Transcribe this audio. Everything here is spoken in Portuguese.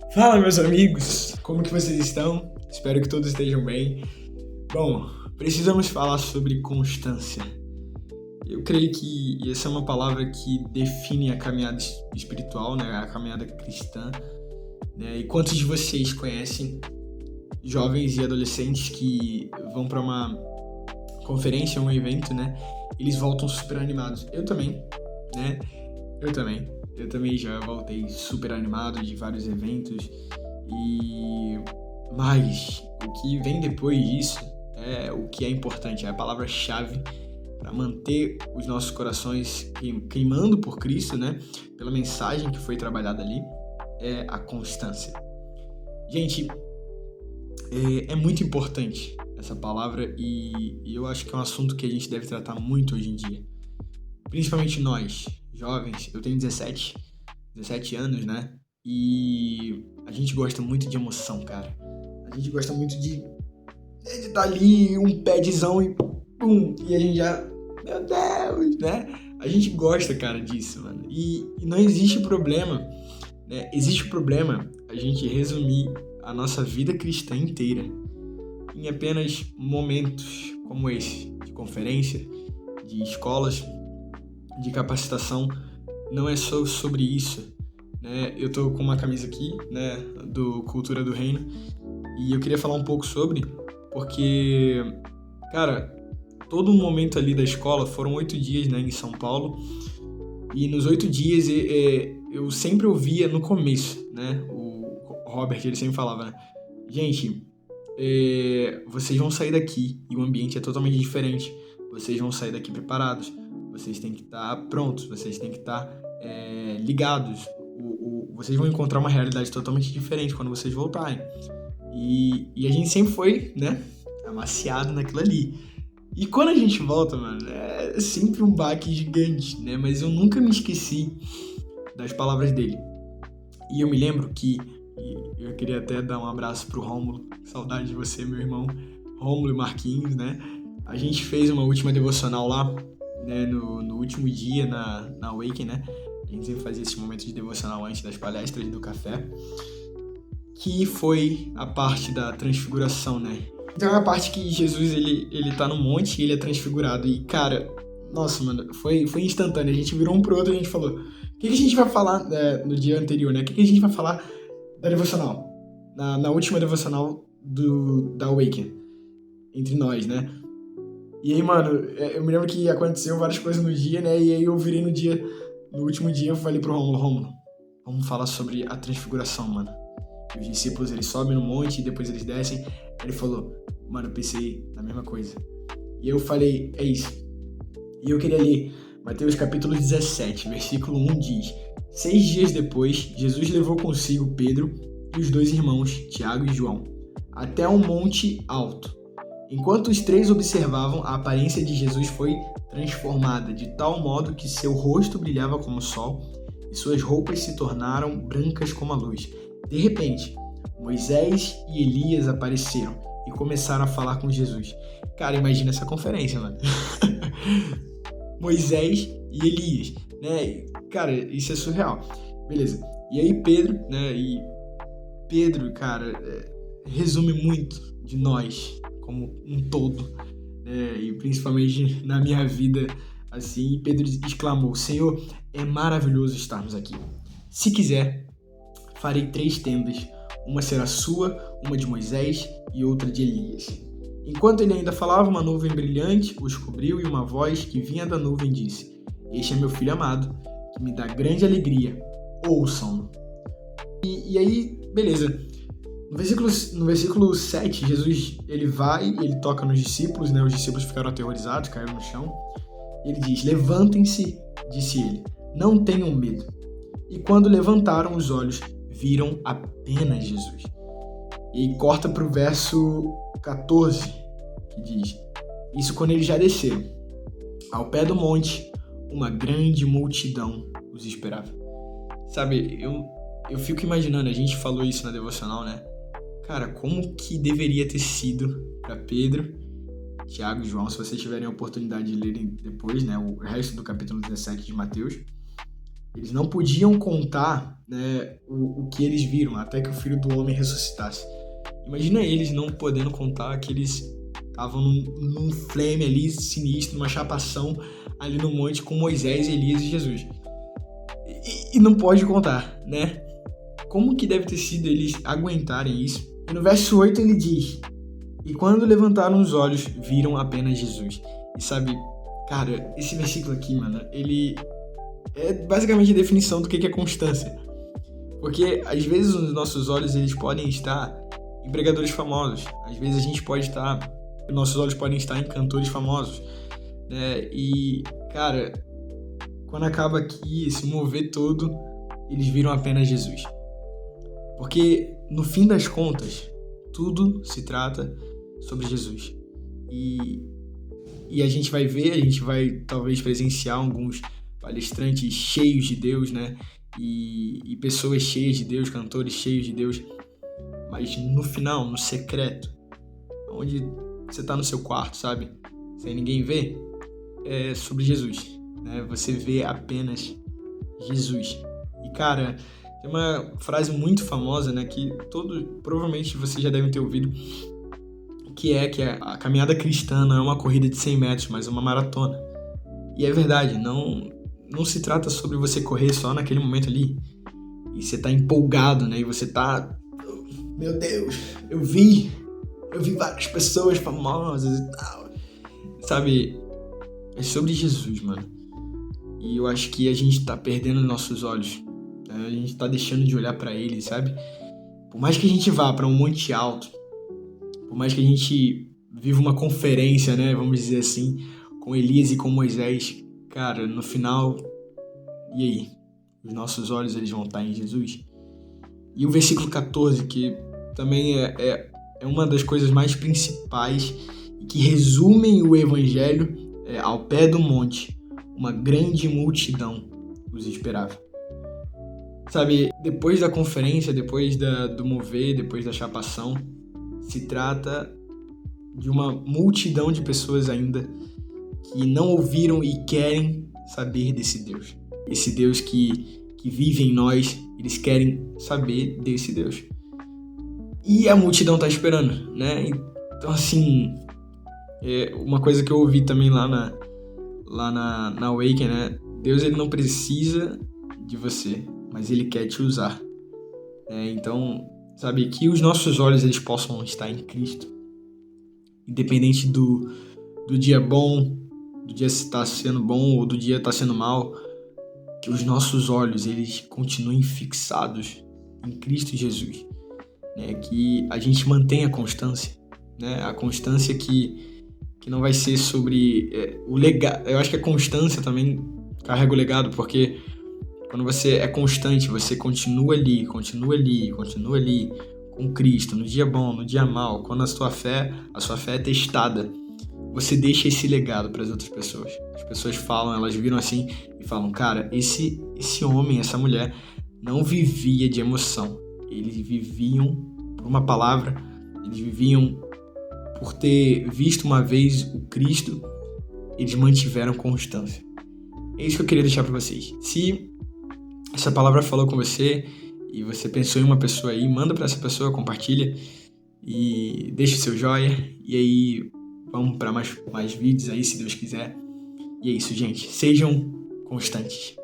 Fala, meus amigos! Como que vocês estão? Espero que todos estejam bem. Bom, precisamos falar sobre constância. Eu creio que essa é uma palavra que define a caminhada espiritual, né? A caminhada cristã. Né? E quantos de vocês conhecem jovens e adolescentes que vão para uma conferência, um evento, né? Eles voltam super animados. Eu também, né? Eu também já voltei super animado de vários eventos. Mas o que vem depois disso é o que é importante, é a palavra-chave para manter os nossos corações queimando por Cristo, né? Pela mensagem que foi trabalhada ali, é a constância. Gente, é muito importante essa palavra e eu acho que é um assunto que a gente deve tratar muito hoje em dia. Principalmente nós, jovens. Eu tenho 17 anos, né? E a gente gosta muito de emoção, cara. A gente gosta muito de estar ali, um padzão e pum, e a gente já, meu Deus, né? A gente gosta, cara, disso, mano. E não existe problema, né? Existe problema a gente resumir a nossa vida cristã inteira em apenas momentos como esse, de conferência, de escolas, de capacitação. Não é só sobre isso, né? Eu tô com uma camisa aqui, né, do Cultura do Reino, e eu queria falar um pouco sobre, porque, cara, todo o momento ali da escola, foram 8 dias, né, em São Paulo, e nos 8 dias eu sempre ouvia no começo, né, o Robert, ele sempre falava, né, gente, vocês vão sair daqui e o ambiente é totalmente diferente, vocês vão sair daqui preparados, vocês têm que estar prontos, vocês têm que estar ligados, vocês vão encontrar uma realidade totalmente diferente quando vocês voltarem. E a gente sempre foi, né, amaciado naquilo ali. E quando a gente volta, mano, é sempre um baque gigante, né? Mas eu nunca me esqueci das palavras dele. E eu me lembro que, e eu queria até dar um abraço pro Rômulo, saudade de você, meu irmão, Rômulo e Marquinhos, né? A gente fez uma última devocional lá, né, no último dia na Awaken, né? A gente sempre fazia esse momento de devocional antes das palestras do café, que foi a parte da transfiguração, né? Então é a parte que Jesus, ele tá no monte e ele é transfigurado. E, cara, nossa, mano, foi instantâneo. A gente virou um pro outro e a gente falou, o que a gente vai falar no dia anterior, né? O que a gente vai falar da devocional? Na última devocional da Awaken, entre nós, né? E aí, mano, eu me lembro que aconteceu várias coisas no dia, né? E aí eu virei no último dia, eu falei pro Rômulo, vamos falar sobre a transfiguração, mano. E os discípulos, eles sobem no monte e depois eles descem. Aí ele falou, mano, eu pensei na mesma coisa. E eu falei, é isso. E eu queria ler Mateus capítulo 17, versículo 1 diz, 6 dias depois, Jesus levou consigo Pedro e os 2 irmãos, Tiago e João, até um monte alto. Enquanto os 3 observavam, a aparência de Jesus foi transformada de tal modo que seu rosto brilhava como o sol e suas roupas se tornaram brancas como a luz. De repente, Moisés e Elias apareceram e começaram a falar com Jesus. Cara, imagina essa conferência, mano. Moisés e Elias, né? Cara, isso é surreal. Beleza. E aí Pedro, né? E Pedro, cara, resume muito de nós como um todo, né? E principalmente na minha vida, assim, Pedro exclamou, Senhor, é maravilhoso estarmos aqui. Se quiser, farei 3 tendas, uma será sua, uma de Moisés e outra de Elias. Enquanto ele ainda falava, uma nuvem brilhante os cobriu e uma voz que vinha da nuvem disse, este é meu filho amado, que me dá grande alegria, ouçam-no. E aí, beleza. No versículo 7, Jesus, ele vai e ele toca nos discípulos, né? Os discípulos ficaram aterrorizados, caíram no chão. E ele diz, levantem-se, disse ele, não tenham medo. E quando levantaram os olhos, viram apenas Jesus. E corta para o verso 14, que diz, isso quando eles já desceram. Ao pé do monte, uma grande multidão os esperava. Sabe, eu fico imaginando, a gente falou isso na devocional, né? Cara, como que deveria ter sido para Pedro, Tiago e João, se vocês tiverem a oportunidade de lerem depois, né, o resto do capítulo 17 de Mateus, Eles não podiam contar, né, o que eles viram até que o Filho do Homem ressuscitasse. Imagina eles não podendo contar que eles estavam num flame ali sinistro, numa chapação ali no monte com Moisés, Elias e Jesus. E não pode contar, né? Como que deve ter sido eles aguentarem isso? E no verso 8 ele diz: e quando levantaram os olhos, viram apenas Jesus. E sabe, cara, esse versículo aqui, mano, ele é basicamente a definição do que é constância. Porque às vezes os nossos olhos eles podem estar em pregadores famosos. Às vezes nossos olhos podem estar em cantores famosos, né? E, cara, quando acaba aqui esse mover todo, eles viram apenas Jesus. Porque no fim das contas, tudo se trata sobre Jesus. E a gente vai ver, a gente vai talvez presenciar alguns palestrantes cheios de Deus, né? E pessoas cheias de Deus, cantores cheios de Deus. Mas no final, no secreto, onde você tá no seu quarto, sabe? Sem ninguém ver, é sobre Jesus, né? Você vê apenas Jesus. E, cara, tem uma frase muito famosa, né? Que provavelmente vocês já devem ter ouvido, que a caminhada cristã não é uma corrida de 100 metros, mas uma maratona. E é verdade, não se trata sobre você correr só naquele momento ali. E você tá empolgado, né? E você tá... Meu Deus, eu vi várias pessoas famosas e tal. Sabe? É sobre Jesus, mano. E eu acho que a gente tá perdendo nossos olhos. Né? A gente tá deixando de olhar pra ele, sabe? Por mais que a gente vá pra um monte alto, por mais que a gente viva uma conferência, né? Vamos dizer assim, com Elias e com Moisés, cara, no final, e aí? Os nossos olhos eles vão estar em Jesus? E o versículo 14, que também é uma das coisas mais principais e que resumem o evangelho, ao pé do monte, uma grande multidão os esperava. Sabe, depois da conferência, depois do mover, depois da chapação, se trata de uma multidão de pessoas ainda que não ouviram e querem saber desse Deus. Esse Deus que vive em nós, eles querem saber desse Deus. E a multidão tá esperando, né? Então, assim, uma coisa que eu ouvi também lá na Awaken, né? Deus, ele não precisa de você, mas ele quer te usar. Então, sabe, que os nossos olhos, eles possam estar em Cristo. Independente do dia bom, do dia estar sendo bom ou do dia estar sendo mal, que os nossos olhos, eles continuem fixados em Cristo Jesus. Né? Que a gente mantenha a constância, né? A constância que não vai ser sobre o legado. Eu acho que a constância também carrega o legado, porque quando você é constante, você continua ali com Cristo, no dia bom, no dia mal, quando a sua fé é testada, você deixa esse legado para as outras pessoas. As pessoas falam, elas viram assim e falam, cara, esse homem, essa mulher não vivia de emoção. Eles viviam por uma palavra, eles viviam por ter visto uma vez o Cristo, eles mantiveram constância. É isso que eu queria deixar para vocês. Se essa palavra falou com você e você pensou em uma pessoa aí, manda para essa pessoa, compartilha e deixa o seu joia. E aí vamos para mais vídeos aí, se Deus quiser. E é isso, gente. Sejam constantes.